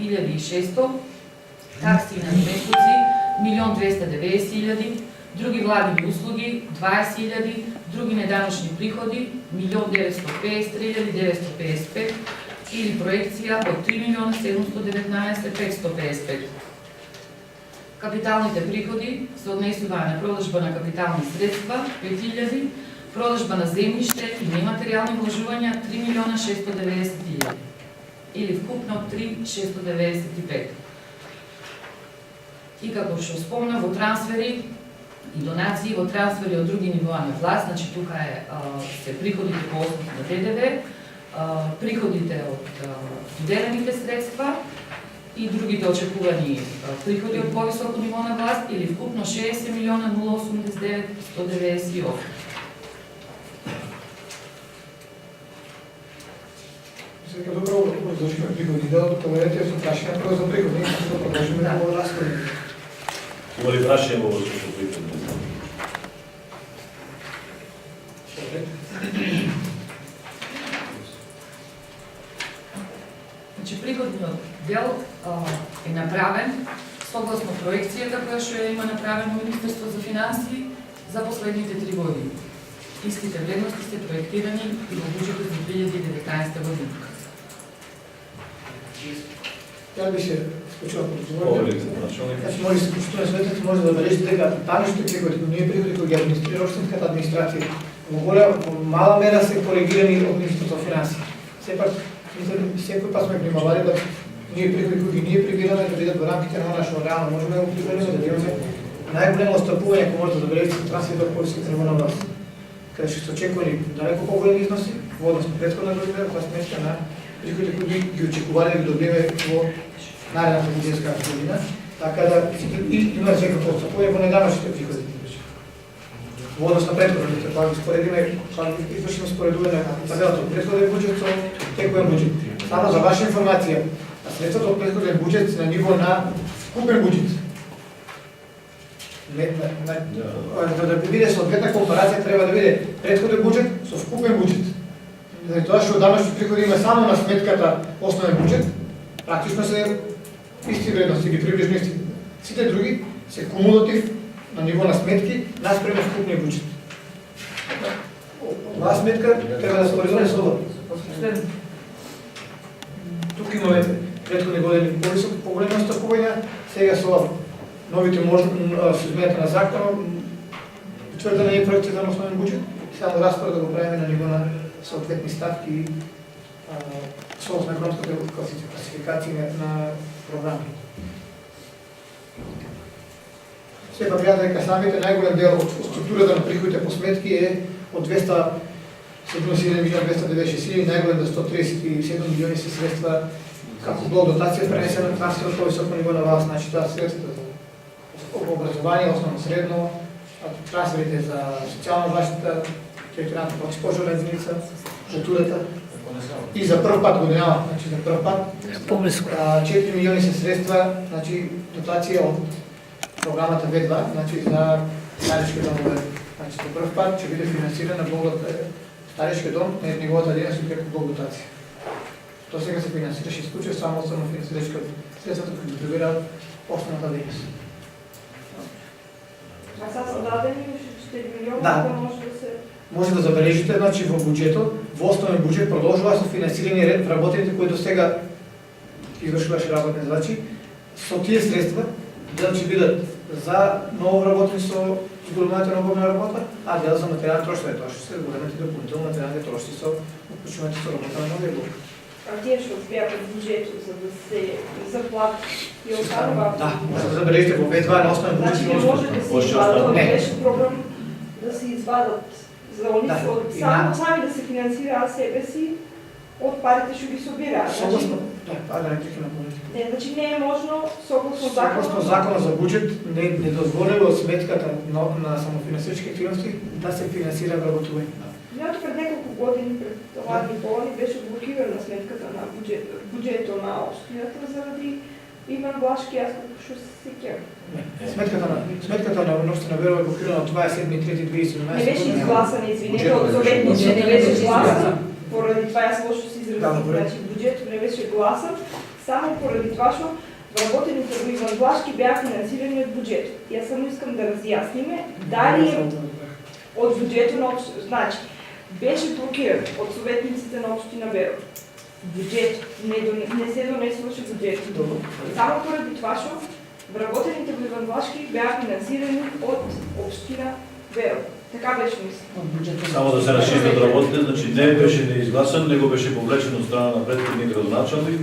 1.600.000, такси на наместници 1.290.000, други владини услуги 20.000, други неданочни приходи 1.953.955 или проекција од 3.719.555. Капиталните приходи се однесуваат на продажба на капитални средства 5.000, продажба на земјиште и нематеријални вложувања 3.690.000 или вкупно 3.695. И како што спомна, во трансфери и донации, во трансфери од други нивоа на власт, значи тука се приходите по основ на ДДВ, приходите од доделените средства и другите очекувани приходи од повисоко ниво на власт или вкупно 60.089.198. Сега добро изложихме приходи, да договорите со прашање прво за приходи, да продолжиме во разходи. Има ли прашање во врска со приходи? Значи, приходниот дел е направен согласно проекцијата која што ја има направено Министерство за финансии за последните 3 години. Истите вредности се проектирани и во буџетот за 2019 година. Ја би се скочила по договорите. Значи, може се почитува светот, може да забележите дека данъчните приходи, ние приходи кои ги администрира општинската администрација, во мала мера се коригирани од Министерството за финансии. Сепак, секој пат сме внимавали да ние приходи кои ние прибираме да бидат во рамките на она што реално можеме да го прибереме, да имаме најголемо отстапување, ако може да забележите трансферот кој се требува на вас. Каде што се очекувани далеко поголеми износи во однос на претходна година, која сметка на приходи кои ги очекувале да ги добиеме во наредната буджетска година, така да има секако отстапување во неданочните приходи. Во однос на претходните, кога ги споредиме, кога ги извршиме споредување на табелата од претходен буџет со текуен буџет. Само за ваша информација, средствата од претходен буџет се на ниво на вкупен буџет. За да биде соодветна компарација треба да биде претходен буџет со вкупен буџет. Заради тоа што данъчни приходи има само на сметката основен буџет, практично се исти вредности, ги приближно исти. Сите други се кумулатив на ниво на сметки наспрема вкупниот буџет. Оваа сметка треба да се споредува со ова. Тук имаме претходни години поголеми отстапувања, сега со новите со измената на закон, утврдена е проекција на основен буџет, само распоред да го правиме на ниво на съответни ставки и согласно економската класификација на програми. Сепак гледа дека самите најголем дел од структурата на приходите по сметки е од 277.296.000, најголем до 137 милиони се средства како блок дотација пренесена на трансфер од повисоко ниво на власт, значи тоа средства за образование, основно средно, трансферите за социјална заштита, територијалната противопожарна единица, културата. И за прв пат годинава, значи за прв пат 4 милиони се средства, значи дотација од програмата В2, значи за старечки домове. Значи за прв пат ќе биде финансирана старечки дом на неговата дејност преку блок дотација. Тоа сега се финансираше исклучиво само од самофинансирачка средствата кои ги прибираат основната дејност. А сега са дадени 4 милиона, да може да се... Може да забележите, значи во буџетот, во основен буџет продолжува со финансирање ред вработените кои до сега извршуваше работни задачи. Со тие средства дел ќе бидат за ново вработени со зголемувањето на обемна работа, а дел за материјални трошови, тоа што се големите дополнителни материјални трошови со уклучувањето со работа на новиот блок. А тие што беа од буџетот за да се заплати и останува? Да, може да забележите во В2 на основен буџет. Значи не може да се извадат, беше програм да се извадат за они сами да се финансираат себе си од парите што ги собираат. Согласно, да реплика на политика. Не, значи не е можно согласно законот. Согласно законот за буџет не дозволува од сметката на самофинансирачки активности да се финансира вработување. Јато пред неколку години пред ладни полони беше блокирана сметката на буџетот на општината заради Иван Блашки, јас како што се сеќавам. Сметката на општина Верово е блокирана од 27.3.2017. Не беше изгласана, извинете, од советниците не беше изгласана. Поради това јас лошо се изразив, значи буџетот не беше гласан. Само поради това, што вработените во Иван Влашки беа финансирани од буџетот. Јас само искам да разјасниме дали е од буџетот на општина, значи беше блокиран од советниците на општина Берово. Буџет не се донесуваше буџетот. Само поради това, што вработените во Иван Влашки беа финансирани од општина Берово. Така беше мислено. Само да се разчистат работите, значи не беше неизгласан, него беше повлечен од страна на предходни градоначалник.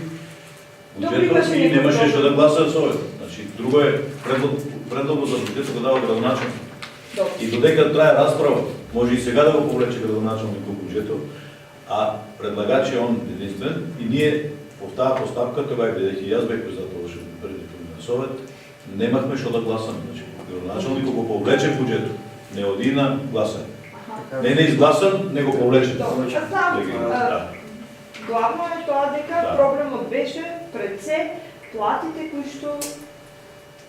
Буџетот и немаше што да гласат советот. Значи друго е предлогот за буџетот го дава градоначалник. И додека трае расправа, може и сега да го повлече градоначалник во буџетот, а предлагач е он единствен и ние по таа постапка, тогава бидејќи јас бев председател на совет, немахме што да гласаме. Значи градоначалникот го повлече буџетот. Не оди на гласен. Не изгласан, не го повлече. Главно е тоа дека проблемот беше пред се платите кои што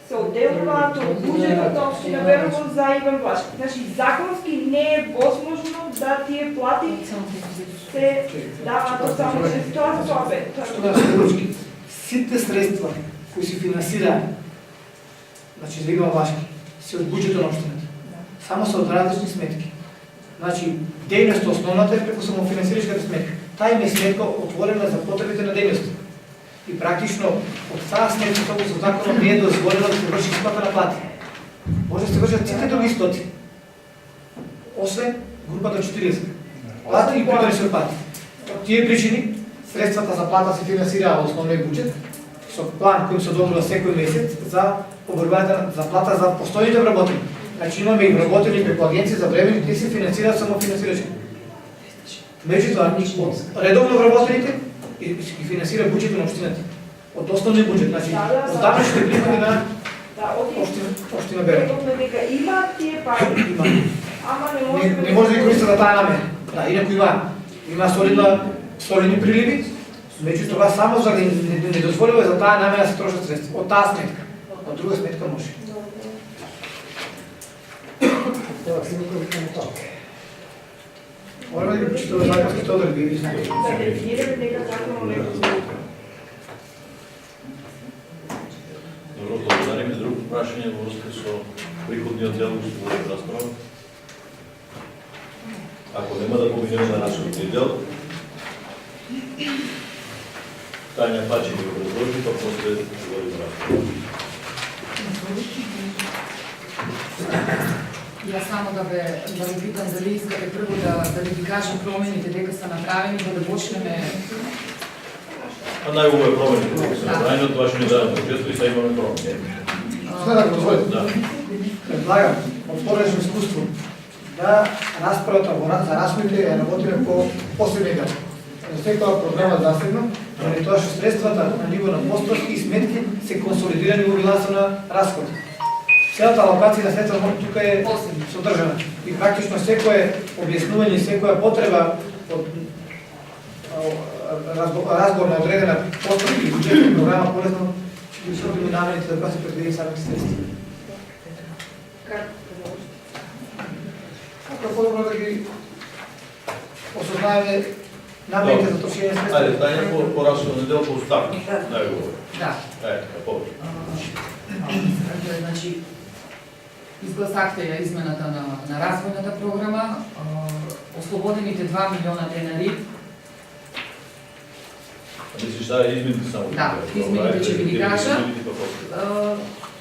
се одделуваат од буџетот на општина Берово за Иван Влашки. Значи законски не е возможно да тие плати се даваат само чрез тоа совет. Што да се ручки, сите средства кои се финансираат, значи за Иван Влашки, се од буџетот на општината. Само се од различни сметки. Значи, дејност основната е преку самофинансирачката сметка. Таа им е сметка отворена за потребите на дејност. И практично од таа сметка со законот не е дозволено да се врши исплата на плати. Може да се вршат сите други стоти. Освен групата 40. Плати и придржни плати. Од тие причини средствата за плата се финансираа во основниот буџет со план кој се одобрува секој месец за поборувањето за плата за постојните вработени. Значи имаме и вработени преку агенција за времени, тие се финансираат самофинансирачки. Меѓутоа, од редовно вработените и финансира буџетот на општината. Од основниот буџет, значи од данъчните приходи на општина Берово. Дека има тие пари. Има. Ама не може Не може да ги користи за таа намера. Да, инаку има солидни приливи, меѓутоа само за не дозволува за таа намера да се трошат средства. Од таа сметка. Од друга сметка може. Мораме да прочитаме законските одредби. да дефинираме дека законот не го Добро, благодариме. Друго прашање во врска со приходниот дел што го расправа. Ако нема да поминеме на расходниот дел, Тања Пачи го предложи, па после говори расправа. Јас само да ви питам дали искате прво да ви кажам промените дека се направени, да почнеме. А најубаво е промените дека се направени, тоа што ни дадат често и сега имаме промени. Сега да го дозволите. Да. Предлагам, од поречно искуство, да расправата за расходите ја работиме по посебен дел. За секоја проблема засегна, заради тоа што средствата на ниво на поставки и сметки се консолидирани во биланса на расходи. Целата алокација на средства тука е содржана и практично секое објаснување, секоја потреба од разговор на одредена поставка и буџетна програма полесно ќе ги усвоиме намените за кои се предвидени самите средства. Како е подобро да ги осознаеме намените за трошење средства? Ајде, Тања по расходен дел по ставки. Најубаво. Да. Така, повеќе. Значи, изгласахте ја измената на развојната програма, ослободените 2 милиона денари. Мислиш да измените само? Да, измените ќе ви ги кажа.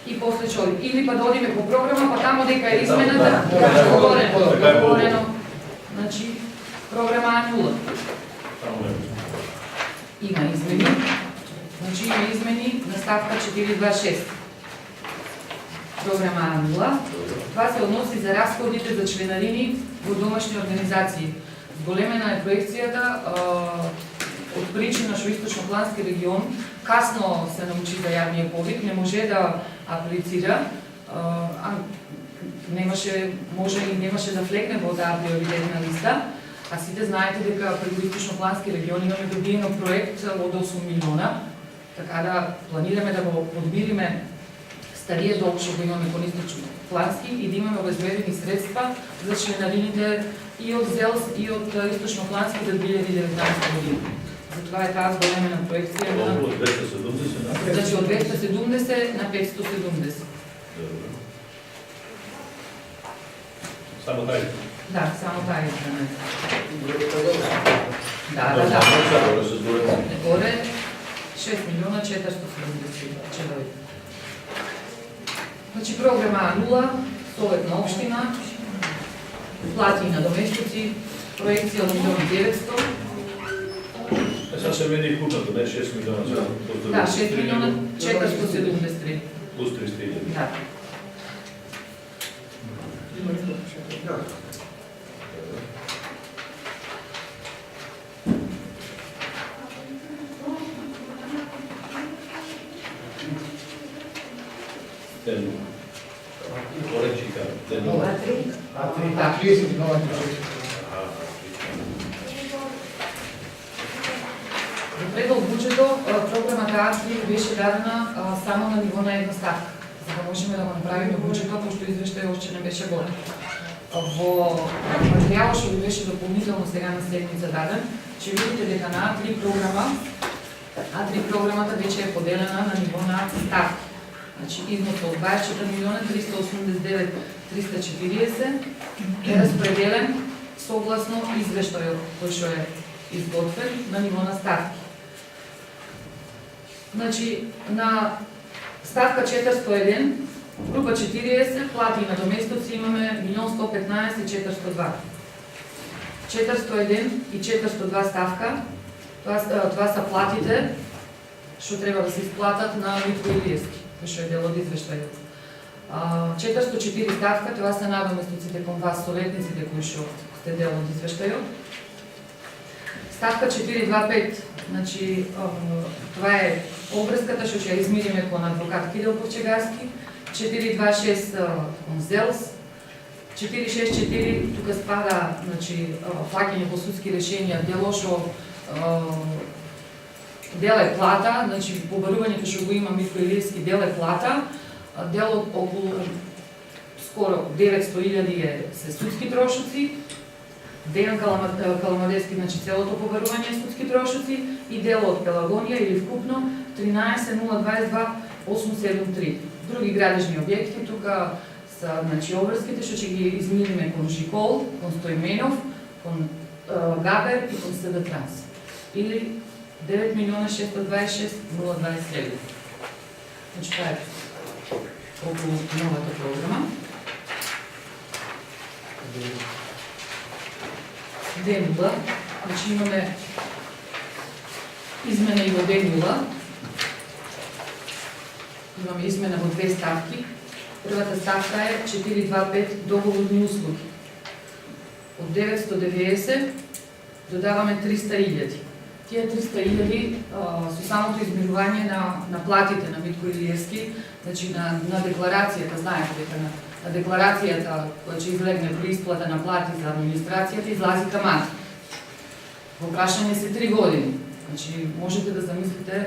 И после ќе одим. Или па да одиме по програма, па тамо дека е измената, говорено. Значи, програма А0. Има измени. Значи има измени на ставка 426. Програма А0. Това се односи за разходите за членарини во домашни организации. Зголемена е проекцијата од причина што Источноплански регион касно се научи за јавниот повик, не може да аплицира, немаше да влегне во таа приоритетна листа, а сите знаете дека преку Источноплански регион имаме добиено проект од 8 милиона, така да планираме да го подмириме стариот долг што го имаме кон Источноплански и да имаме обезбедени средства за членарините и од ЗЕЛС и од Источноплански за 2019 година. За затоа е таа зголемена проекција на Околу 270, да? значи од 270 на 570. Добро. Само тај. Да, само таа е измена. Да, Да, да, да. Горе се зборува. Горе 6 милиона 470 человек. Значи програма 0, Совет на општина, плати и надоместици, проекција од 1.900.000. Сега се мени купното, не 6 милиона за Да, 6 милиона 473. плюс 300.000. Да. Има ли да? Ден. Поречика. Ден. А 30 нова Предол буџетот, програмата А3 беше дадена само на ниво на една ставка, за да можеме да го направиме буџетот, пошто извештај още не беше готов. Во материјалот што ви беше дополнително сега на седмица даден, ќе видите дека на А3 програмата вече е поделена на ниво на ставки. Значи износот од 24 милиона 389 340 е распределен согласно извештајот кој што е изготвен на ниво на ставки. Значи, на ставка 401, група 40, плати и надоместоци имаме 1 115 402. 401 и 402 ставка, това са платите што треба да се исплатат на Митко Илиевски, кој што е дел од извештајот. 404 ставка, това са надоместоците кон вас, советниците кои што сте дел од извештајот. Ставка 425, значи това е обврската што ќе ја измириме кон адвокат Кирил Ковчегарски. 426 кон ЗЕЛС. 464 тука спада, значи плаќање по судски решенија, дело што дел е плата, значи побарувањето што го има Митко Илиевски дел е плата, делот околу скоро 900.000 е се судски трошоци. Дејан Каламадевски, значи целото побарување е судски трошоци и дело од Пелагонија или вкупно 13 022 873. Други градежни објекти тука са значи обврските што ќе ги измириме кон Жикол, кон Стојменов, кон Габер и кон СД Транс. Или 9 милиона 626 027. Значи това е околу новата програма. Денула, значи имаме измена и во денула. Имаме измена во две ставки. Првата ставка е 425 договорни услуги. Од 990 додаваме 300.000. Тие 300.000 со самото измерување на платите на Митко Илиевски, значи на декларацијата, знаете дека на декларацијата која ќе излегне при исплата на плати за администрацијата излази камата. Во прашање се 3 години. Значи можете да замислите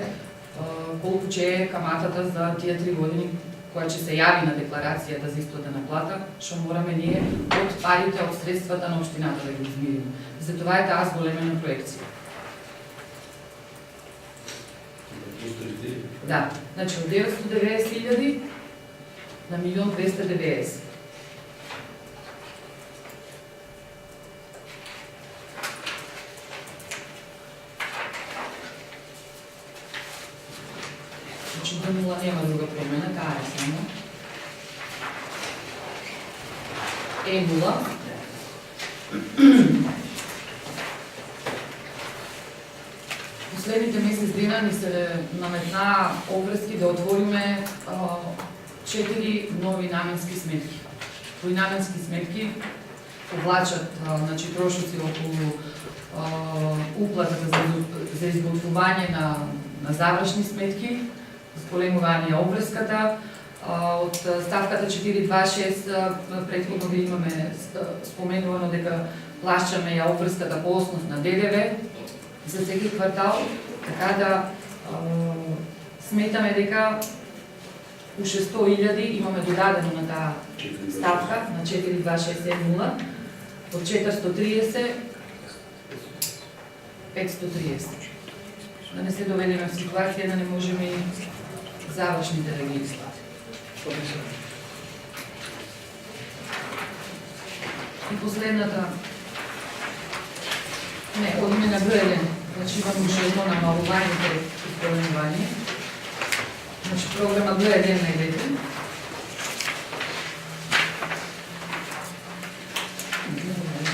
колку ќе е каматата за тие 3 години која ќе се јави на декларацијата за исплата на плата, што мораме ние од парите, од средствата на општината да ги измириме. Затоа е таа зголемена проекција. Да, значи од 990.000 на 1.290.000. Значи до нула нема друга промена, таа е само. Е нула. Последните месец дена ни се наметна обврски да отвориме 4 нови наменски сметки. Кои наменски сметки повлачат значи трошоци околу уплатата за изготвување на завршни сметки, зголемување обврската. Од ставката 426 претходно ви имаме споменувано дека плащаме ја обврската по основ на ДДВ за секој квартал, така да сметаме дека уште 100.000 имаме додадено на таа ставка на 42670, од 430 530. да не се доведеме в ситуација да не можеме и завршните да ги изплатиме. И последната, не, одиме на Б1, значи имам уште едно намалување пред исполнување. Значи програма Б1 најдете.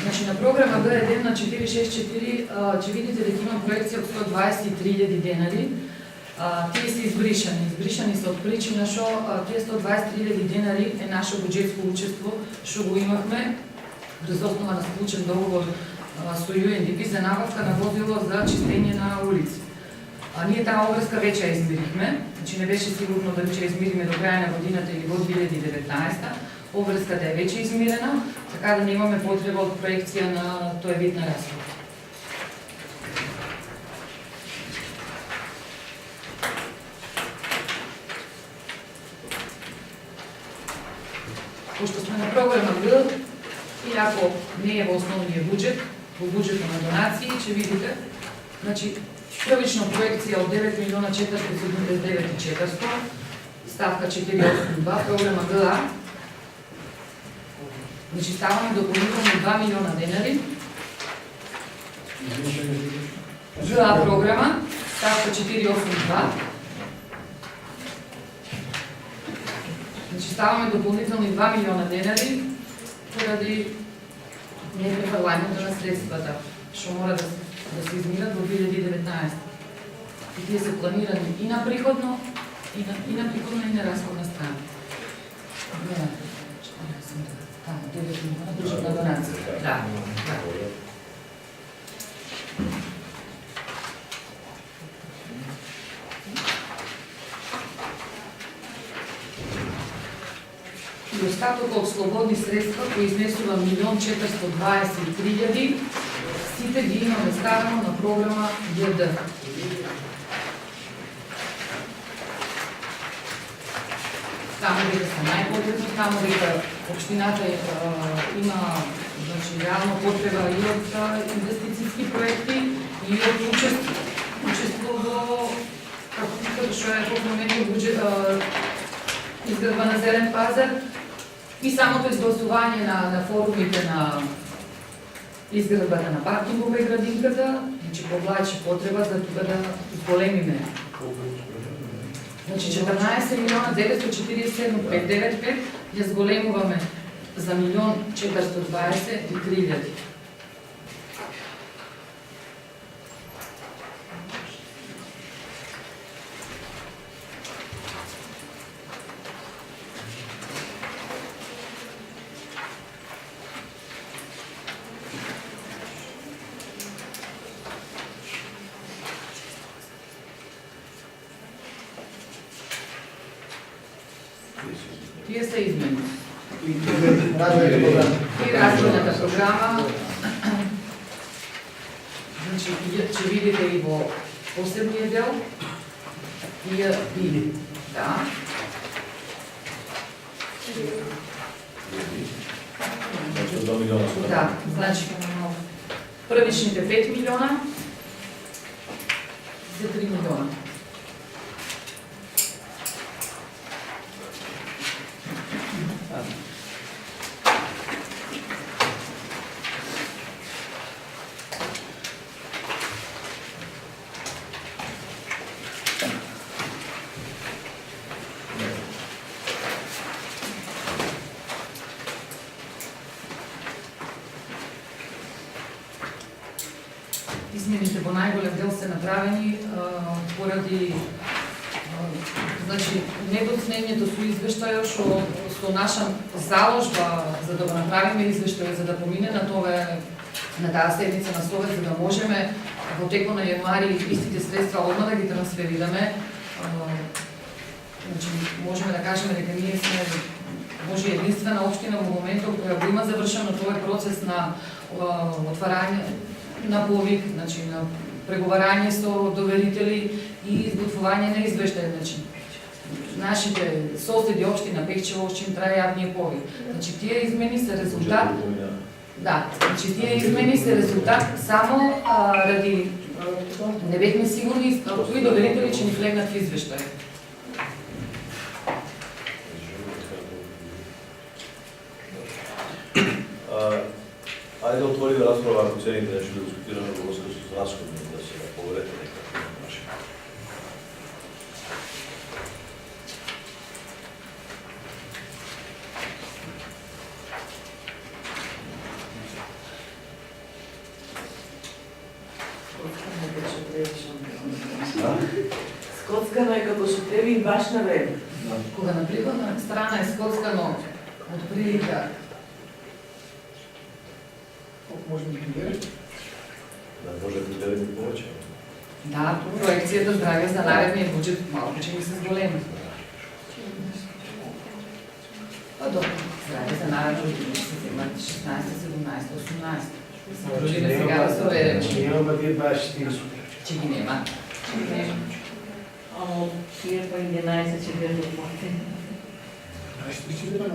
Значи на програма Б1 на 464 ќе видите дека има проекција од 123.000 денари. Тие се избришани. Избришани се од причина што тие 123.000 денари е наше буџетско учество што го имавме врз основа на склучен договор со UNDP за набавка на возило за чистење на улици. Ние таа обврска веќе ја измирихме, значи не беше сигурно дали ќе измириме до крај на годината или во 2019. Обврската е веќе измирена, така да немаме потреба од проекција на тој вид на расход. Пошто сме на програма Г, и ако не е во основниот буџет, во буџетот на донации, ќе видите, значи, првична проекција од 9.479.400, ставка 482, програма ГА, значи ставаме дополнително 2 милиона денари. ГА програма, ставка 482. Значи ставаме допълнителни 2 милиона денари поради непрефрлањето на средствата, што мора да се измират во 2019. И тие се планирани и на приходно, и на расходна страна. Државна донација. Да. И остатокот од слободни средства кои изнесува 1.423.000, сите ги имаме ставено на програма ГД. Таму дека се најпотребни, таму дека општината има реално потреба и од инвестицијски проекти и од учество во што е поменет буџет изградба на зелен пазар и самото изгласување на форумите на изградбата на паркингова и градинката, значи повлачи потреба за тука да зголемиме. Значи 14.947.595 ја зголемуваме за 1.423.000. Тие се измени. И развојната програма. Значи, ќе видите и во посебниот дел. Тие биде. Да. Да, значи, првичните 5 милиона за 3 милиона. Измените во најголем дел се направени поради значи недоцнењето со извештајот што со наша заложба за да го направиме извештајот за да помине на таа седница на Совет за да можеме во текот на јануари истите средства одма да ги трансферираме. Значи можеме да кажеме дека ние сме може единствена општина во моментот која го има завршено тој процес на отварање на повик, значи на преговарање со доверители и изготвување на извештај. Значи, нашите соседи општина Пехчево ќе им трае јавниот повик. Значи тие измени се резултат. Да, значи тие измени се резултат само ради Не бехме сигурни кои доверители ќе ни влегнат в извештај. Ајде да отвориме расправа, ако цените нешто да дискутираме во врска со расходни, да се поверете некако наши. Скоцкано е како што треба и баш на време. Кога на приходна страна е скоцкано од прилика Колку можеме да ги берем? Да можете да видите повеќе. да, проекцијата здравје за наредниот буџет малку ќе ми се зголеми. Па добро, здравје за наредниот буџет се земат 16, 17, 18. Може да сега да се уверим. Няма тие 24. Че ги нема. Ама тие па 11 ќе бидат оплатени.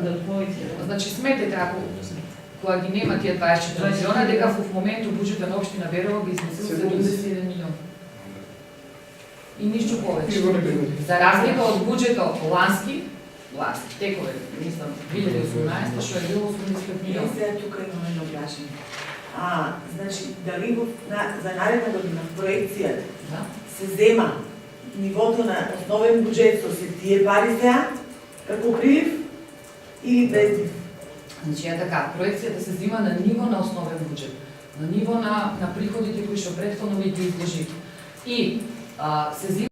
Да твоите. Значи сметете ако кога ги нема тие 24 милиона, дека во моментот буџетот на општина Берово би изнесил 71 милион. И ништо повеќе. Изворни приходи. За разлика од буџетот лански, текове, мислам, 2018, што е било 85 милиона. Сега тука имаме едно прашање. Значи, дали за наредна година проекцијата Да? се зема нивото на основен буџет со се тие пари сега, како прилив или без нив? Значи е така, проекцијата се зема на ниво на основен буџет, на ниво на приходите кои што претходно ви ги изложив. И се зема